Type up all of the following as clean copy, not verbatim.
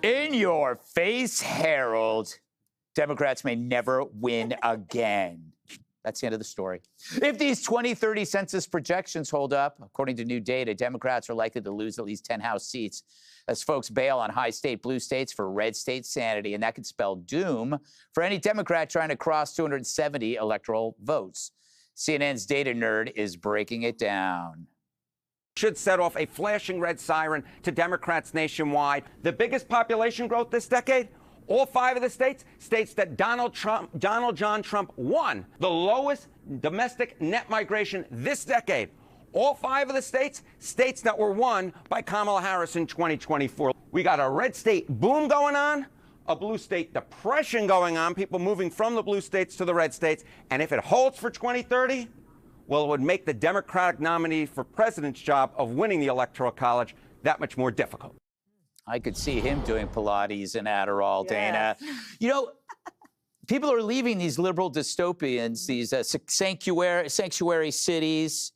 In your face, Harold. Democrats may never win again. That's the end of the story. If these 2030 census projections hold up, according to new data, Democrats are likely to lose at least 10 House seats as folks bail on high state blue states for red state sanity. And that could spell doom for any Democrat trying to cross 270 electoral votes. CNN's data nerd is breaking it down. Should set off a flashing red siren to Democrats nationwide. The biggest population growth this decade? All 5 of the states that Donald John Trump won. The lowest domestic net migration this decade. All 5 of the states that were won by Kamala Harris in 2024. We got a red state boom going on, a blue state depression going on, people moving from the blue states to the red states. And if it holds for 2030, well, it would make the Democratic nominee for president's job of winning the Electoral College that much more difficult. I could see him doing Pilates and Adderall, Dana. You know, people are leaving these liberal dystopians, these sanctuary cities,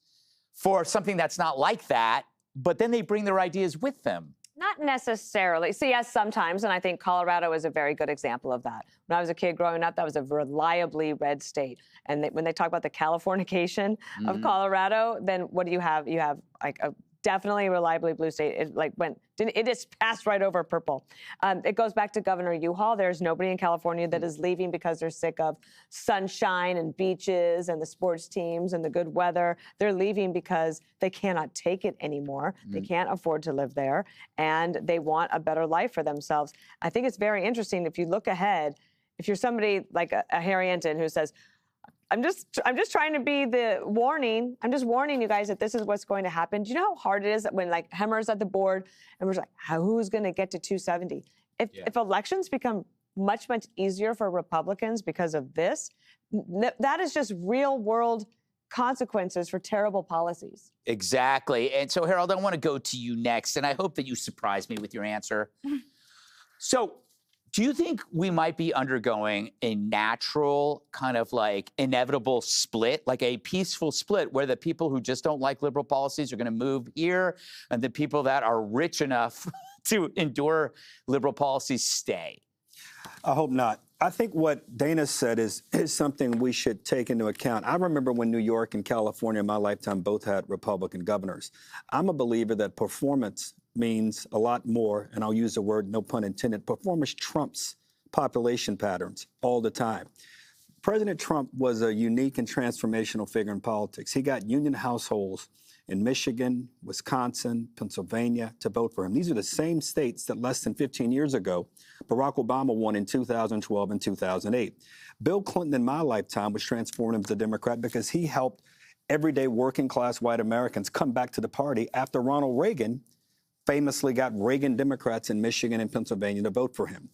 for something that's not like that, but then they bring their ideas with them. Not necessarily. So yes, sometimes, and I think Colorado is a very good example of that. When I was a kid growing up, that was a reliably red state. And when they talk about the Californication of Colorado, then what do you have? You have like a definitely reliably blue state. It just passed right over purple. It goes back to Governor Uhal. There's nobody in California that is leaving because they're sick of sunshine and beaches and the sports teams and the good weather. They're leaving because they cannot take it anymore. They can't afford to live there, and they want a better life for themselves. I think it's very interesting if you look ahead. If you're somebody like a Harry Enten who says, I'm just trying to be the warning. I'm just warning you guys that this is what's going to happen. Do you know how hard it is when like Hemmer's at the board and we're like, who's going to get to 270? If elections become much, much easier for Republicans because of this, that is just real world consequences for terrible policies. Exactly. And so, Harold, I want to go to you next, and I hope that you surprise me with your answer. So, do you think we might be undergoing a natural kind of like inevitable split, like a peaceful split where the people who just don't like liberal policies are going to move here and the people that are rich enough to endure liberal policies stay? I hope not. I think what Dana said is something we should take into account. I remember when New York and California in my lifetime both had Republican governors. I'm a believer that performance means a lot more, and I'll use the word, no pun intended, performance trumps population patterns all the time. President Trump was a unique and transformational figure in politics. He got union households in Michigan, Wisconsin, Pennsylvania to vote for him. These are the same states that less than 15 years ago, Barack Obama won in 2012 and 2008. Bill Clinton in my lifetime was transformative as a Democrat because he helped everyday working class white Americans come back to the party after Ronald Reagan famously got Reagan Democrats in Michigan and Pennsylvania to vote for him.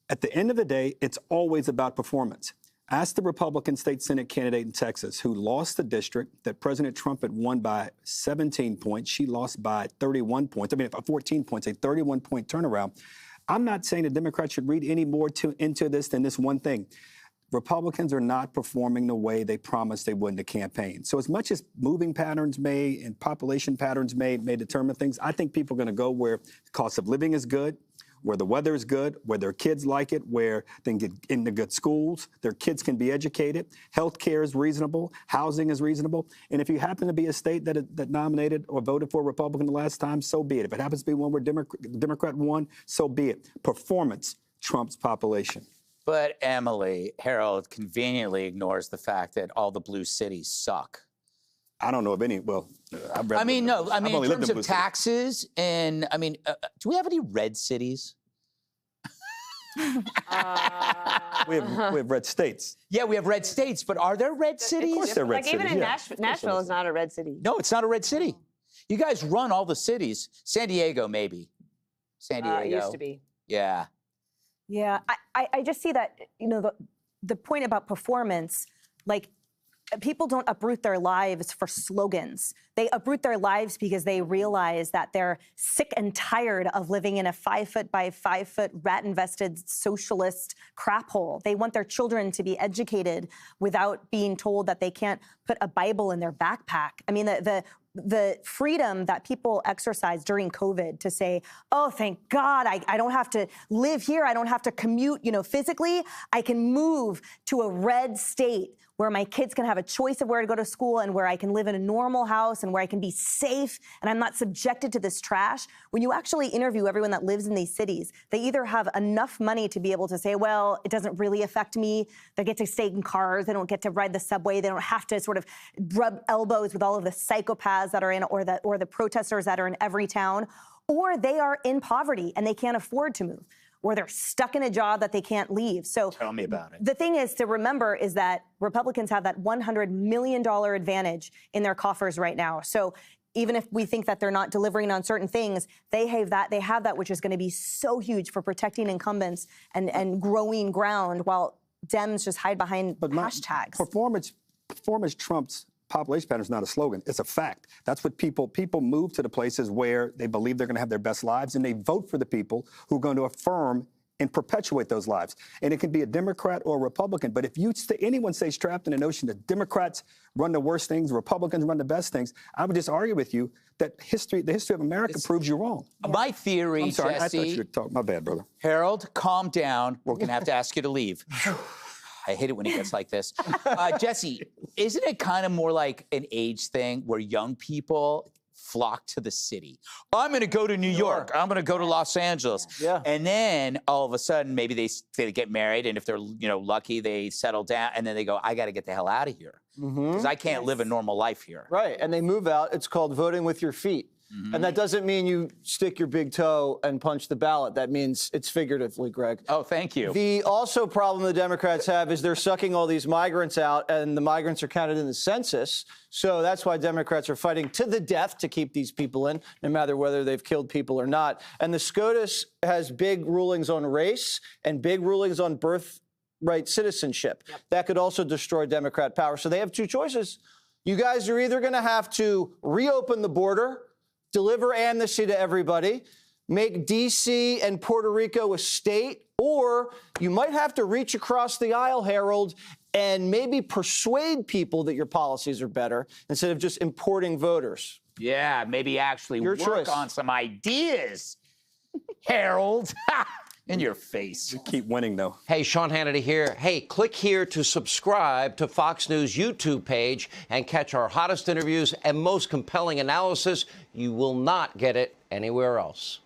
At the end of the day, it's always about performance. Ask the Republican state Senate candidate in Texas who lost the district that President Trump had won by 17 points. She lost by 31 points. 14 points, a 31-point turnaround. I'm not saying the Democrats should read any more into this than this one thing. Republicans are not performing the way they promised they would in the campaign. So as much as moving patterns may and population patterns may determine things, I think people are going to go where the cost of living is good, where the weather is good, where their kids like it, where they can get into good schools, their kids can be educated, health care is reasonable, housing is reasonable. And if you happen to be a state that nominated or voted for a Republican the last time, so be it. If it happens to be one where Democrat won, so be it. Performance trumps population. But Emily, Harold conveniently ignores the fact that all the blue cities suck. I don't know of any. Well, in terms of taxes, and do we have any red cities? We have red states. Yeah, we have red states, but are there red cities? Of course, there are red cities. Even in Nashville is not a red city. No, it's not a red city. You guys run all the cities. San Diego, maybe. San Diego. It used to be. Yeah. Yeah, I just see that, the point about performance, like, people don't uproot their lives for slogans. They uproot their lives because they realize that they're sick and tired of living in a 5-foot by 5-foot rat-infested socialist crap hole. They want their children to be educated without being told that they can't put a Bible in their backpack. I mean, the freedom that people exercised during COVID to say, oh, thank God, I don't have to live here. I don't have to commute, physically. I can move to a red state where my kids can have a choice of where to go to school and where I can live in a normal house and where I can be safe and I'm not subjected to this trash. When you actually interview everyone that lives in these cities, they either have enough money to be able to say, well, it doesn't really affect me. They get to stay in cars. They don't get to ride the subway. They don't have to sort of rub elbows with all of the psychopaths that are in or the protesters that are in every town, or they are in poverty and they can't afford to move, or they're stuck in a job that they can't leave. So tell me about it. The thing is to remember is that Republicans have that $100 million advantage in their coffers right now. So even if we think that they're not delivering on certain things, they have that which is going to be so huge for protecting incumbents and growing ground while Dems just hide behind hashtags. Performance trumps population pattern is not a slogan. It's a fact. That's what people move to the places where they believe they're going to have their best lives, and they vote for the people who are going to affirm and perpetuate those lives. And it can be a Democrat or a Republican. But if anyone stays trapped in the notion that Democrats run the worst things, Republicans run the best things, I would just argue with you that the history of America proves you wrong. My theory, I'm sorry, Jesse, I thought you were talking. My bad, brother. Harold, calm down. We're going to have to ask you to leave. I hate it when he gets like this. Jesse, isn't it kind of more like an age thing where young people flock to the city? I'm going to go to New York. I'm going to go to Los Angeles. Yeah. And then all of a sudden, maybe they get married, and if they're lucky, they settle down, and then they go, I got to get the hell out of here because I can't live a normal life here. Right, and they move out. It's called voting with your feet. And that doesn't mean you stick your big toe and punch the ballot. That means it's figuratively, Greg. Oh, thank you. The also problem the Democrats have is they're sucking all these migrants out, and the migrants are counted in the census. So that's why Democrats are fighting to the death to keep these people in, no matter whether they've killed people or not. And the SCOTUS has big rulings on race and big rulings on birthright citizenship. That could also destroy Democrat power. So they have two choices. You guys are either going to have to reopen the border, deliver amnesty to everybody, make D.C. and Puerto Rico a state, or you might have to reach across the aisle, Harold, and maybe persuade people that your policies are better instead of just importing voters. Yeah, maybe actually Your work choice. on some ideas, Harold. In your face. Keep winning, though. Hey, Sean Hannity here. Hey, click here to subscribe to Fox News YouTube page and catch our hottest interviews and most compelling analysis. You will not get it anywhere else.